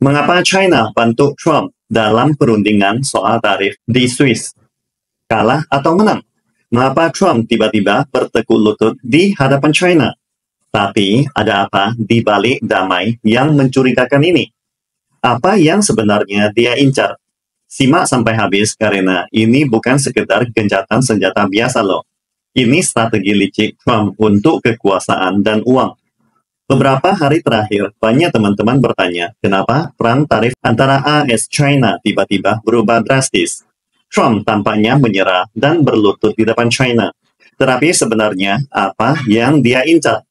Mengapa China bantu Trump dalam perundingan soal tarif di Swiss? Kalah atau menang? Mengapa Trump tiba-tiba bertekuk lutut di hadapan China? Tapi ada apa di balik damai yang mencurigakan ini? Apa yang sebenarnya dia incar? Simak sampai habis karena ini bukan sekedar gencatan senjata biasa loh. Ini strategi licik Trump untuk kekuasaan dan uang. Beberapa hari terakhir, banyak teman-teman bertanya, kenapa perang tarif antara AS-China tiba-tiba berubah drastis? Trump tampaknya menyerah dan berlutut di depan China. Tetapi sebenarnya, apa yang dia incar?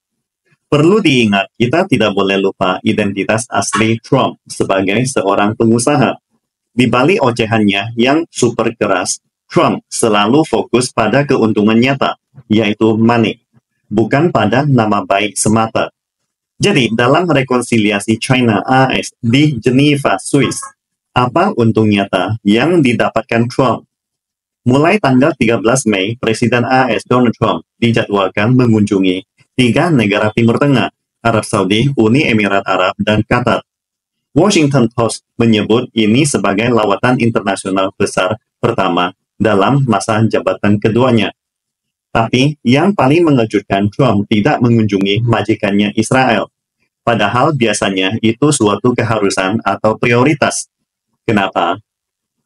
Perlu diingat, kita tidak boleh lupa identitas asli Trump sebagai seorang pengusaha. Di balik ocehannya yang super keras, Trump selalu fokus pada keuntungan nyata, yaitu money, bukan pada nama baik semata. Jadi, dalam rekonsiliasi China-AS di Geneva, Swiss, apa untung nyata yang didapatkan Trump? Mulai tanggal 13 Mei, Presiden AS Donald Trump dijadwalkan mengunjungi 3 negara Timur Tengah, Arab Saudi, Uni Emirat Arab, dan Qatar. Washington Post menyebut ini sebagai lawatan internasional besar pertama dalam masa jabatan keduanya. Tapi yang paling mengejutkan, Trump tidak mengunjungi majikannya Israel. Padahal biasanya itu suatu keharusan atau prioritas. Kenapa?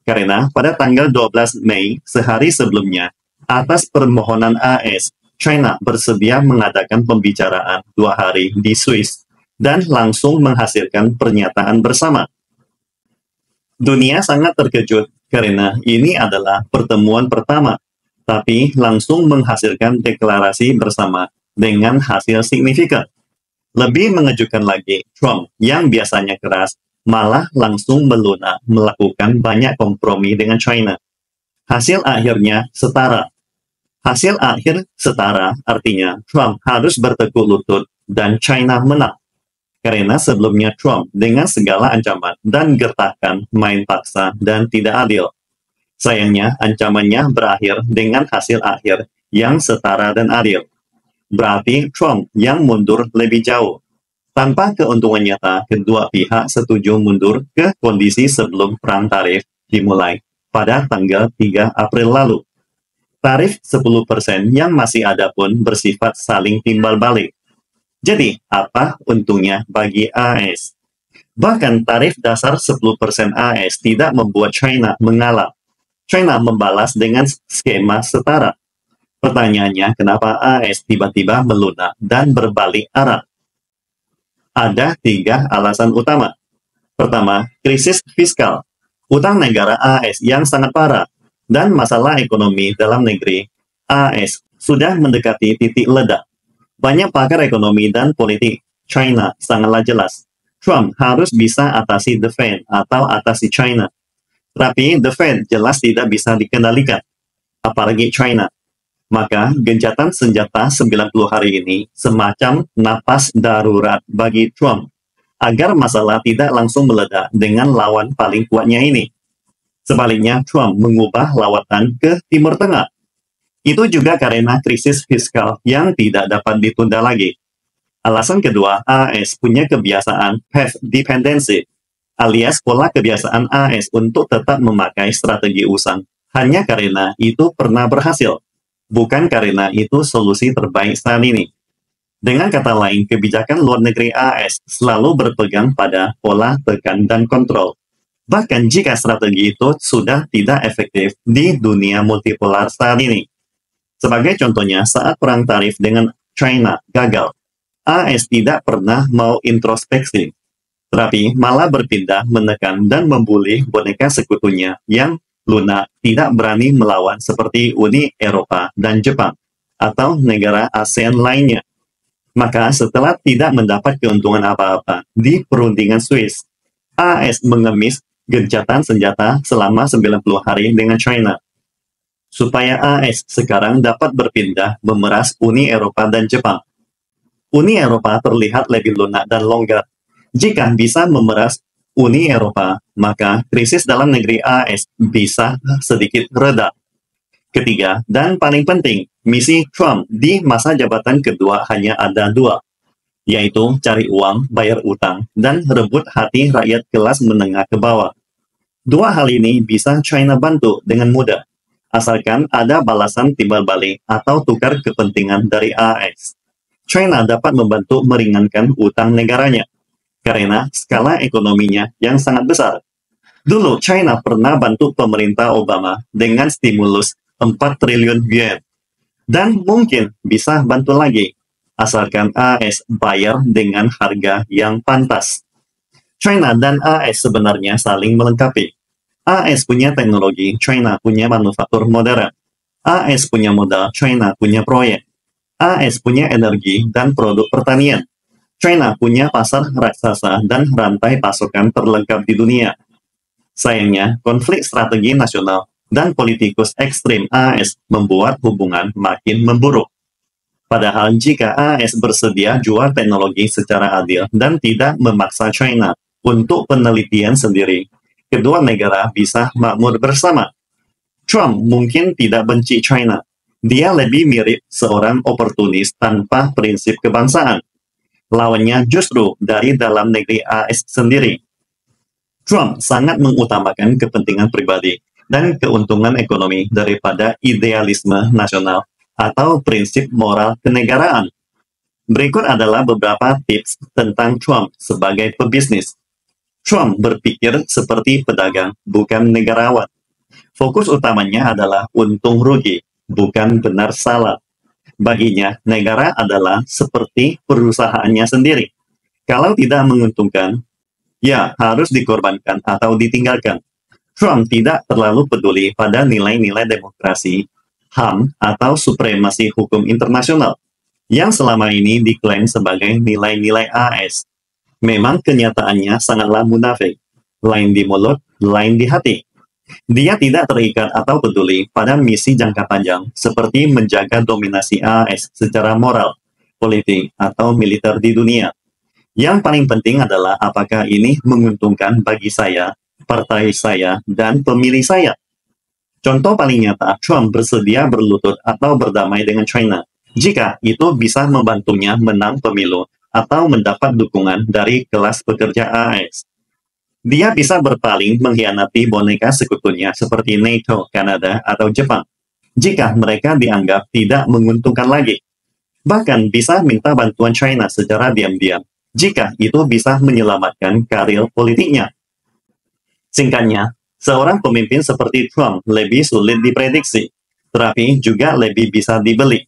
Karena pada tanggal 12 Mei, sehari sebelumnya, atas permohonan AS, China bersedia mengadakan pembicaraan 2 hari di Swiss dan langsung menghasilkan pernyataan bersama. Dunia sangat terkejut karena ini adalah pertemuan pertama, tapi langsung menghasilkan deklarasi bersama dengan hasil signifikan. Lebih mengejutkan lagi, Trump yang biasanya keras malah langsung melunak melakukan banyak kompromi dengan China. Hasil akhirnya setara. Hasil akhir setara artinya Trump harus bertekuk lutut dan China menang. Karena sebelumnya Trump dengan segala ancaman dan gertakan main paksa dan tidak adil. Sayangnya ancamannya berakhir dengan hasil akhir yang setara dan adil. Berarti Trump yang mundur lebih jauh. Tanpa keuntungan nyata, kedua pihak setuju mundur ke kondisi sebelum perang tarif dimulai pada tanggal 3 April lalu. Tarif 10% yang masih ada pun bersifat saling timbal balik. Jadi, apa untungnya bagi AS? Bahkan tarif dasar 10% AS tidak membuat China mengalah. China membalas dengan skema setara. Pertanyaannya, kenapa AS tiba-tiba melunak dan berbalik arah? Ada 3 alasan utama. Pertama, krisis fiskal. Utang negara AS yang sangat parah dan masalah ekonomi dalam negeri AS sudah mendekati titik ledak. Banyak pakar ekonomi dan politik China sangatlah jelas. Trump harus bisa atasi the Fed atau atasi China. Tapi the Fed jelas tidak bisa dikendalikan, apalagi China. Maka gencatan senjata 90 hari ini semacam napas darurat bagi Trump agar masalah tidak langsung meledak dengan lawan paling kuatnya ini. Sebaliknya, Trump mengubah lawatan ke Timur Tengah. Itu juga karena krisis fiskal yang tidak dapat ditunda lagi. Alasan kedua, AS punya kebiasaan path dependency, alias pola kebiasaan AS untuk tetap memakai strategi usang hanya karena itu pernah berhasil, bukan karena itu solusi terbaik saat ini. Dengan kata lain, kebijakan luar negeri AS selalu berpegang pada pola tekan dan kontrol. Bahkan jika strategi itu sudah tidak efektif di dunia multipolar saat ini. Sebagai contohnya, saat perang tarif dengan China gagal, AS tidak pernah mau introspeksi, tetapi malah berpindah menekan dan membuli boneka sekutunya yang lunak tidak berani melawan seperti Uni Eropa dan Jepang, atau negara ASEAN lainnya. Maka setelah tidak mendapat keuntungan apa-apa di perundingan Swiss, AS mengemis gencatan senjata selama 90 hari dengan China. Supaya AS sekarang dapat berpindah memeras Uni Eropa dan Jepang. Uni Eropa terlihat lebih lunak dan longgar. Jika bisa memeras Uni Eropa, maka krisis dalam negeri AS bisa sedikit reda. Ketiga, dan paling penting, misi Trump di masa jabatan kedua hanya ada 2. yaitu cari uang, bayar utang, dan rebut hati rakyat kelas menengah ke bawah. Dua hal ini bisa China bantu dengan mudah, asalkan ada balasan timbal balik atau tukar kepentingan dari AS. China dapat membantu meringankan utang negaranya, karena skala ekonominya yang sangat besar. Dulu China pernah bantu pemerintah Obama dengan stimulus 4 triliun yuan. Dan mungkin bisa bantu lagi, asalkan AS bayar dengan harga yang pantas. China dan AS sebenarnya saling melengkapi. AS punya teknologi, China punya manufaktur modern. AS punya modal, China punya proyek. AS punya energi dan produk pertanian. China punya pasar raksasa dan rantai pasokan terlengkap di dunia. Sayangnya, konflik strategi nasional dan politikus ekstrim AS membuat hubungan makin memburuk. Padahal jika AS bersedia jual teknologi secara adil dan tidak memaksa China untuk penelitian sendiri, kedua negara bisa makmur bersama. Trump mungkin tidak benci China. Dia lebih mirip seorang oportunis tanpa prinsip kebangsaan. Lawannya justru dari dalam negeri AS sendiri. Trump sangat mengutamakan kepentingan pribadi dan keuntungan ekonomi daripada idealisme nasional atau prinsip moral kenegaraan. Berikut adalah beberapa tips tentang Trump sebagai pebisnis. Trump berpikir seperti pedagang, bukan negarawan. Fokus utamanya adalah untung rugi, bukan benar salah. Baginya, negara adalah seperti perusahaannya sendiri. Kalau tidak menguntungkan, ya harus dikorbankan atau ditinggalkan. Trump tidak terlalu peduli pada nilai-nilai demokrasi, HAM, atau supremasi hukum internasional, yang selama ini diklaim sebagai nilai-nilai AS. Memang kenyataannya sangatlah munafik, lain di mulut, lain di hati. Dia tidak terikat atau peduli pada misi jangka panjang, seperti menjaga dominasi AS secara moral, politik, atau militer di dunia. Yang paling penting adalah apakah ini menguntungkan bagi saya, partai saya, dan pemilih saya. Contoh paling nyata, Trump bersedia berlutut atau berdamai dengan China jika itu bisa membantunya menang pemilu atau mendapat dukungan dari kelas pekerja AS. Dia bisa berpaling mengkhianati boneka sekutunya seperti NATO, Kanada, atau Jepang jika mereka dianggap tidak menguntungkan lagi. Bahkan bisa minta bantuan China secara diam-diam jika itu bisa menyelamatkan karir politiknya. Singkatnya, seorang pemimpin seperti Trump lebih sulit diprediksi, tetapi juga lebih bisa dibeli,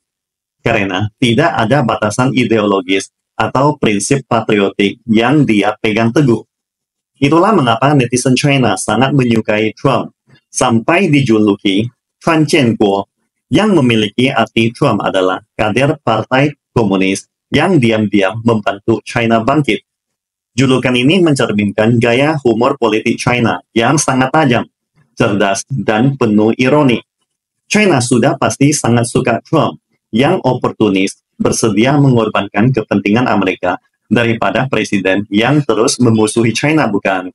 karena tidak ada batasan ideologis atau prinsip patriotik yang dia pegang teguh. Itulah mengapa netizen China sangat menyukai Trump, sampai dijuluki Chuan Jianguo, yang memiliki arti Trump adalah kader partai komunis yang diam-diam membantu China bangkit. Julukan ini mencerminkan gaya humor politik China yang sangat tajam, cerdas, dan penuh ironi. China sudah pasti sangat suka Trump yang oportunis, bersedia mengorbankan kepentingan Amerika daripada presiden yang terus memusuhi China, bukan?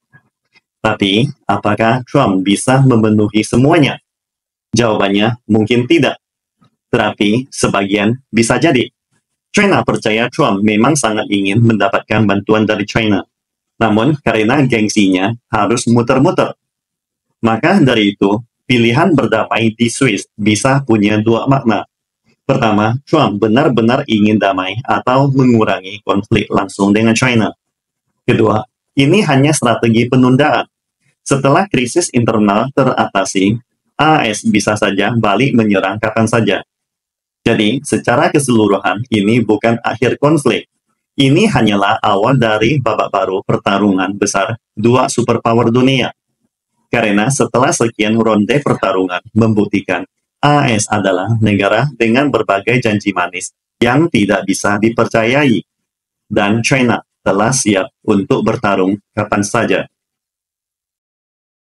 Tapi, apakah Trump bisa memenuhi semuanya? Jawabannya mungkin tidak. Tetapi, sebagian bisa jadi. China percaya Trump memang sangat ingin mendapatkan bantuan dari China. Namun, karena gengsinya harus muter-muter. Maka dari itu, pilihan berdamai di Swiss bisa punya dua makna. Pertama, Trump benar-benar ingin damai atau mengurangi konflik langsung dengan China. Kedua, ini hanya strategi penundaan. Setelah krisis internal teratasi, AS bisa saja balik menyerang kapan saja. Jadi, secara keseluruhan, ini bukan akhir konflik. Ini hanyalah awal dari babak baru pertarungan besar dua superpower dunia. Karena setelah sekian ronde pertarungan membuktikan AS adalah negara dengan berbagai janji manis yang tidak bisa dipercayai. Dan China telah siap untuk bertarung kapan saja.